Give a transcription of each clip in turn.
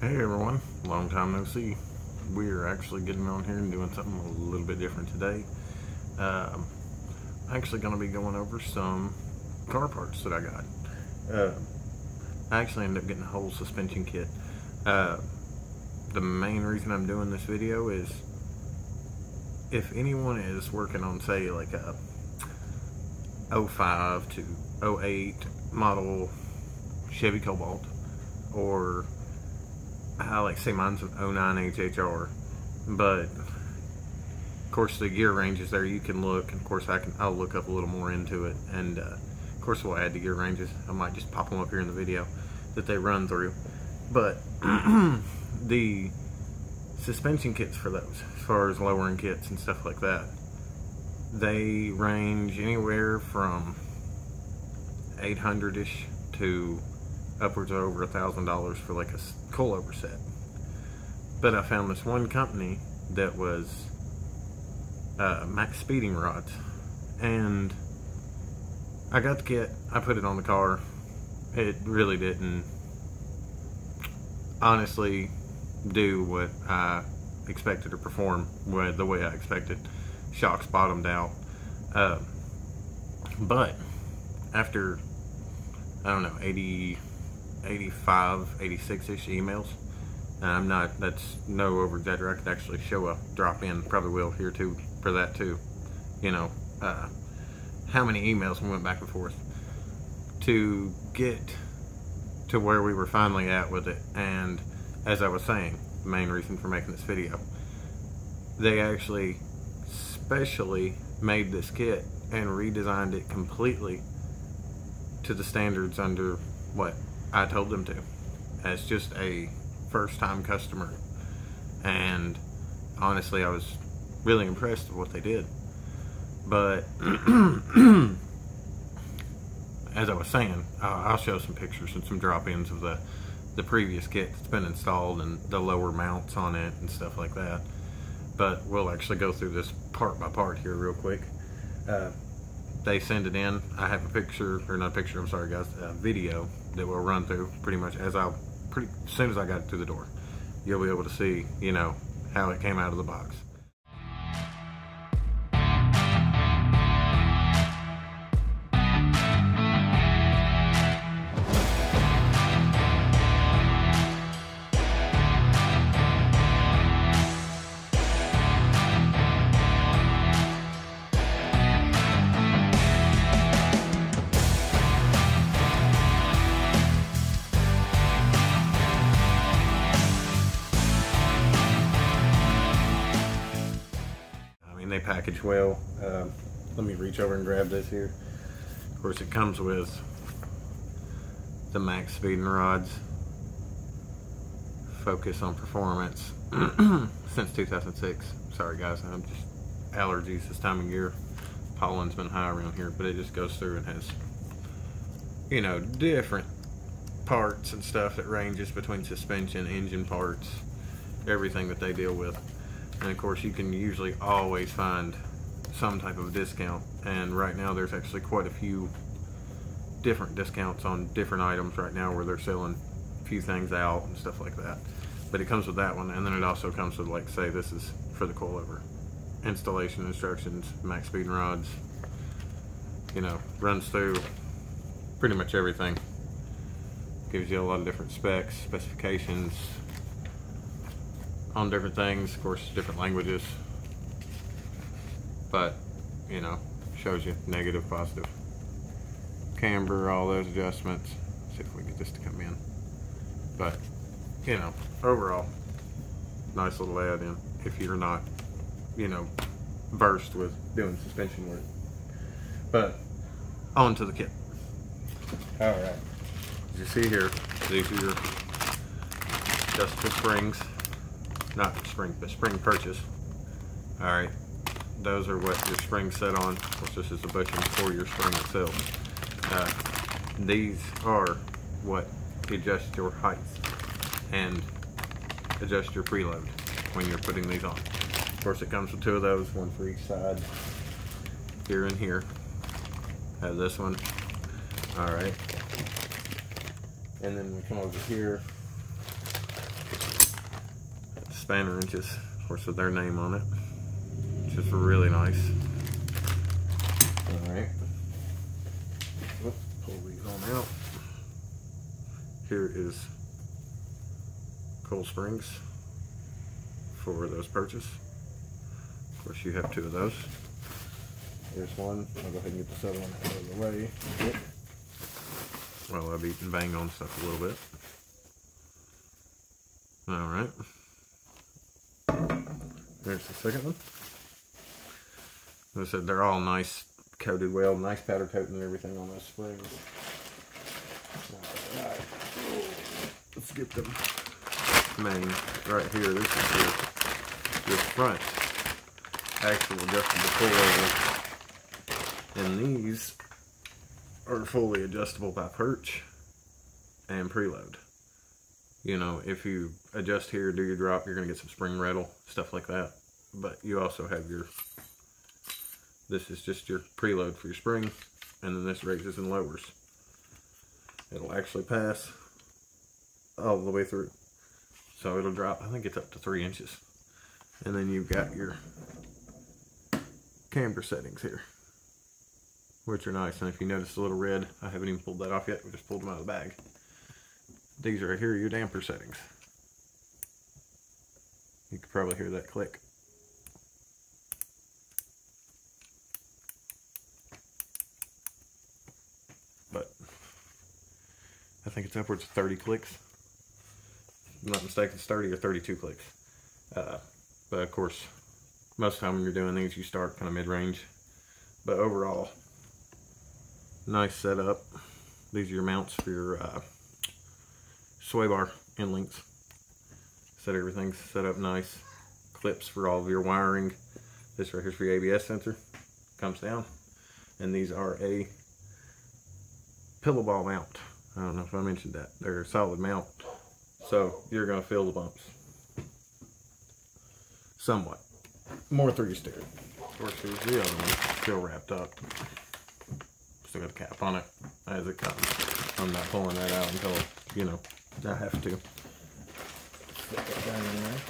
Hey everyone, long time no see. We're actually getting on here and doing something a little bit different today. Actually going to be going over some car parts that I got. I actually ended up getting a whole suspension kit. The main reason I'm doing this video is if anyone is working on, say, like a 05 to 08 model Chevy Cobalt, or like say mine's an 09 HHR, but of course the gear ranges there, you can look, and of course I'll look up a little more into it, and of course we'll add the gear ranges. I might just pop them up here in the video that they run through, but the suspension kits for those, as far as lowering kits and stuff like that, they range anywhere from $800-ish to upwards of over $1,000 for like a coilover set. But I found this one company that was MaxpeedingRods, and I got the kit, I put it on the car. It really didn't honestly do what I expected to perform the way I expected. Shocks bottomed out, but after, I don't know, 85, 86-ish emails, and that's no over exaggeration. I could actually show a drop in, probably will here too, for that too, you know, how many emails we went back and forth to get to where we were finally at with it. And as I was saying, the main reason for making this video, they actually specially made this kit and redesigned it completely to the standards under what I told them to, as just a first-time customer. And honestly, I was really impressed with what they did. But as I was saying, I'll show some pictures and some drop-ins of the previous kit that's been installed and the lower mounts on it and stuff like that. But we'll actually go through this part by part here real quick. They send it in. I have a picture, or not a picture, I'm sorry guys, a video that we'll run through pretty much as soon as I got it through the door. You'll be able to see, you know, how it came out of the box. They package well. Let me reach over and grab this here. Of course, it comes with the MaxpeedingRods focus on performance since 2006. Sorry guys, I'm just allergies this time of year. Pollen's been high around here, but it just goes through and has, you know, different parts and stuff that ranges between suspension, engine parts, everything that they deal with. And of course, you can usually always find some type of discount, and right now there's actually quite a few different discounts on different items right now where they're selling a few things out and stuff like that. But it comes with that one, and then it also comes with, like, say this is for the coilover installation instructions. MaxpeedingRods, you know, runs through pretty much everything. Gives you a lot of different specs, specifications on different things, of course, different languages, but, you know, shows you negative, positive, camber, all those adjustments. See if we can get this to come in. But, you know, overall, nice little add-in if you're not, you know, versed with doing suspension work. But, on to the kit. Alright, as you see here, these are your adjustable springs. Not spring, but spring purchase. Alright, those are what your spring's set on. Of course, this is a bushing for your spring itself. These are what adjust your height and adjust your preload when you're putting these on. Of course, it comes with two of those, one for each side, here and here. Have this one. Alright. And then we come over here. spanner inches, of course, with their name on it, which is really nice. All right, pull these on out. Here is coil springs for those perches. Of course, you have 2 of those. Here's one. I'll go ahead and get this other one out of the way. Well, I've eaten bang on stuff a little bit. All right. There's the second one. As I said, they're all nice coated well, nice powder coating and everything on those springs. All right. Let's get them main right here. This is your front actual adjustable coilover. And these are fully adjustable by perch and preload. You know, if you adjust here, do your drop, you're going to get some spring rattle, stuff like that. But you also have your, this is just your preload for your spring, and then this raises and lowers. It'll actually pass all the way through. So it'll drop, I think it's up to 3 inches. And then you've got your camber settings here, which are nice. And if you notice the little red, I haven't even pulled that off yet. We just pulled them out of the bag. These right here are your damper settings. You could probably hear that click. But I think it's upwards of 30 clicks. If I'm not mistaken, it's 30 or 32 clicks. But of course, most of the time when you're doing these, you start kind of mid-range. But overall, nice setup. These are your mounts for your sway bar end links. Set everything's set up nice. Clips for all of your wiring. This right here's for your ABS sensor. Comes down. And these are a pillow ball mount. I don't know if I mentioned that. They're a solid mount. So you're going to feel the bumps. Somewhat. More through your steering. Of course, here's the other one. Still wrapped up. Still got a cap on it as it comes. I'm not pulling that out until, you know, I have to. Stick that down in there.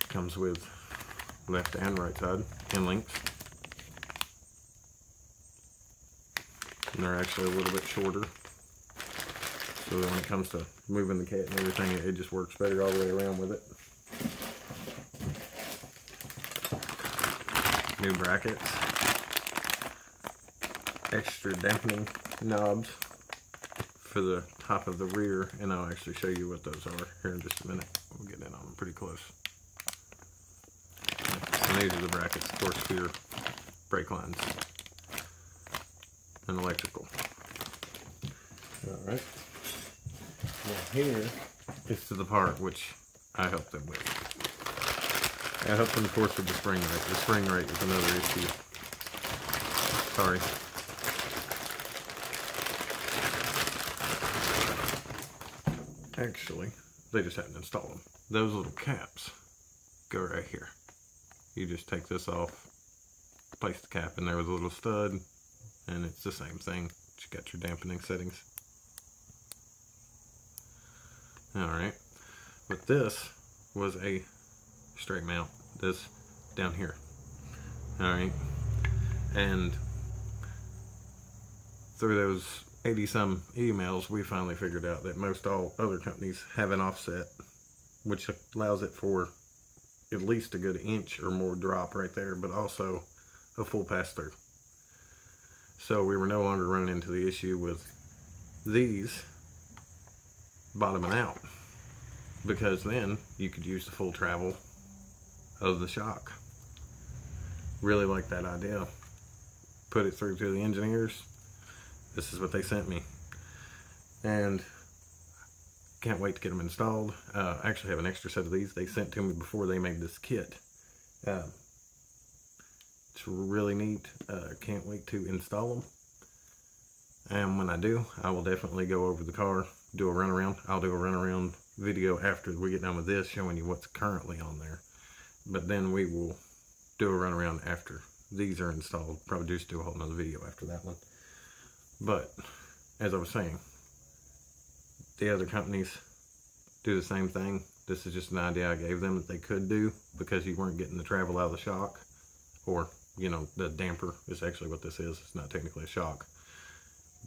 Comes with left and right side end links. And they're actually a little bit shorter. So when it comes to moving the cat and everything, it just works better all the way around with it. New brackets. Extra dampening knobs for the top of the rear, and I'll actually show you what those are here in just a minute. We'll get in on them pretty close. And these are the brackets, of course, for your brake lines and electrical. Alright. Now here is to the part which I helped them with. I helped them, of course, with the spring rate. The spring rate is another issue. Sorry. Actually, they just hadn't installed them. Those little caps go right here. You just take this off, place the cap in there with a little stud, and it's the same thing. You got your dampening settings. Alright, but this was a straight mount. This down here. Alright, and through those 80-some emails, we finally figured out that most all other companies have an offset, which allows it for at least a good inch or more drop right there, but also a full pass-through. So we were no longer running into the issue with these bottoming out, because then you could use the full travel of the shock. Really like that idea. Put it through to the engineers. This is what they sent me, and can't wait to get them installed. I actually have an extra set of these they sent to me before they made this kit. It's really neat. Can't wait to install them. And when I do, I will definitely go over the car, do a runaround. I'll do a runaround video after we get done with this, showing you what's currently on there. But then we will do a runaround after these are installed. Probably just do a whole nother video after that one. But as I was saying, the other companies do the same thing. This is just an idea I gave them that they could do, because you weren't getting the travel out of the shock, or, you know, the damper is actually what this is. It's not technically a shock.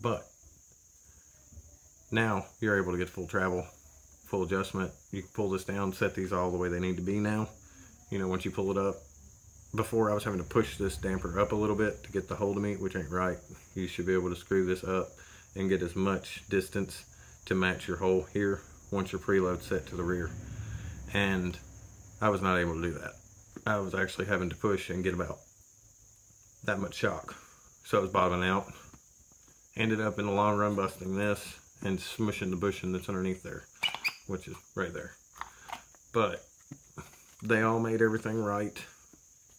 But now you're able to get full travel, full adjustment. You can pull this down, set these all the way they need to be now. You know, once you pull it up. Before I was having to push this damper up a little bit to get the hole to meet, which ain't right. You should be able to screw this up and get as much distance to match your hole here once your preload set to the rear. And I was not able to do that. I was actually having to push and get about that much shock. So I was bottoming out. Ended up in the long run busting this and smushing the bushing that's underneath there, which is right there. But they all made everything right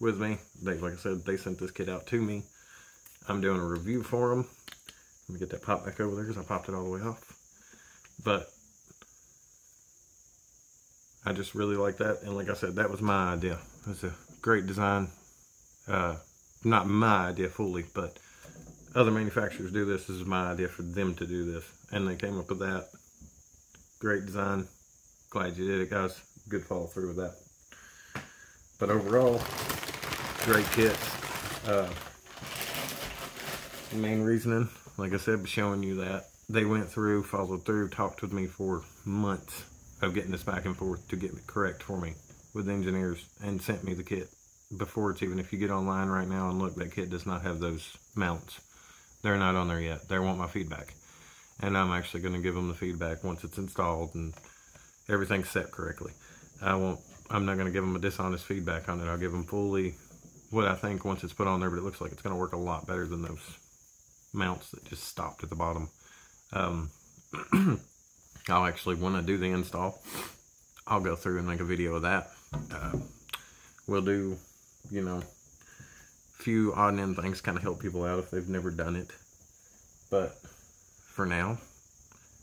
with me. They, like I said, they sent this kit out to me. I'm doing a review for them. Let me get that pop back over there because I popped it all the way off. But I just really like that. And like I said, that was my idea. It's a great design. Not my idea fully, but other manufacturers do this. This is my idea for them to do this. And they came up with that. Great design. Glad you did it, guys. Good follow through with that. But overall, great kits. The main reasoning, like I said, was showing you that they went through, followed through, talked with me for months of getting this back and forth to get it correct for me with engineers, and sent me the kit before it's even, if you get online right now and look, that kit does not have those mounts. They're not on there yet. They want my feedback. And I'm actually going to give them the feedback once it's installed and everything's set correctly. I'm not going to give them a dishonest feedback on it. I'll give them fully what I think once it's put on there, but it looks like it's going to work a lot better than those mounts that just stopped at the bottom. I'll actually, when I do the install, I'll go through and make a video of that. We'll do, you know, a few odd and end things, kind of help people out if they've never done it. But for now,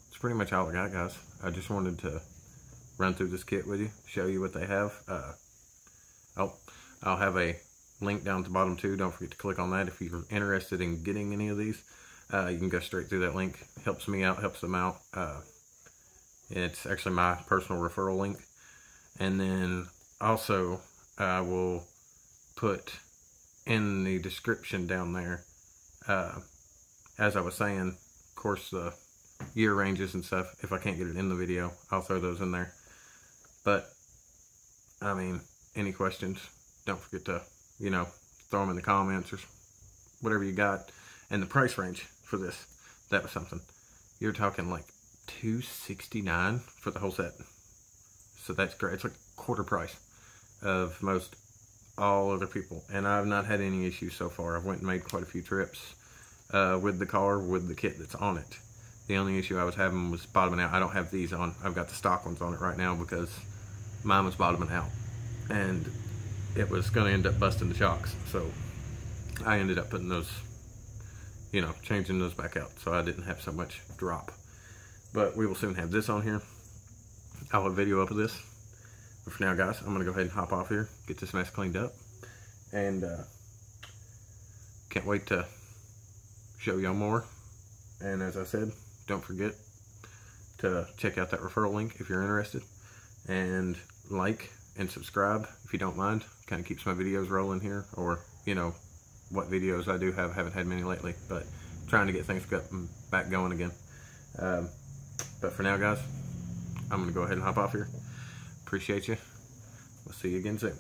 it's pretty much all I got, guys. I just wanted to run through this kit with you, show you what they have. I'll have a link down at the bottom too. Don't forget to click on that if you're interested in getting any of these. You can go straight through that link. Helps me out, helps them out. It's actually my personal referral link. And then also I will put in the description down there, as I was saying, of course, the year ranges and stuff. If I can't get it in the video, I'll throw those in there. But I mean, any questions, don't forget to, you know, throw them in the comments or whatever you got. And the price range for this, that was something. You're talking like $269 for the whole set. So that's great. It's like quarter price of most all other people. And I've not had any issues so far. I've went and made quite a few trips with the car, with the kit that's on it. The only issue I was having was bottoming out. I don't have these on. I've got the stock ones on it right now because mine was bottoming out. And it was going to end up busting the shocks. So I ended up putting those, you know, changing those back out. So I didn't have so much drop. But we will soon have this on here. I'll have a video up of this. But for now, guys, I'm going to go ahead and hop off here, get this mess cleaned up. And can't wait to show y'all more. And as I said, don't forget to check out that referral link if you're interested. And like and subscribe if you don't mind. Kind of keeps my videos rolling here. Or, you know, what videos I do have. Haven't had many lately. But trying to get things back going again. But for now, guys, I'm going to go ahead and hop off here. Appreciate you. We'll see you again soon.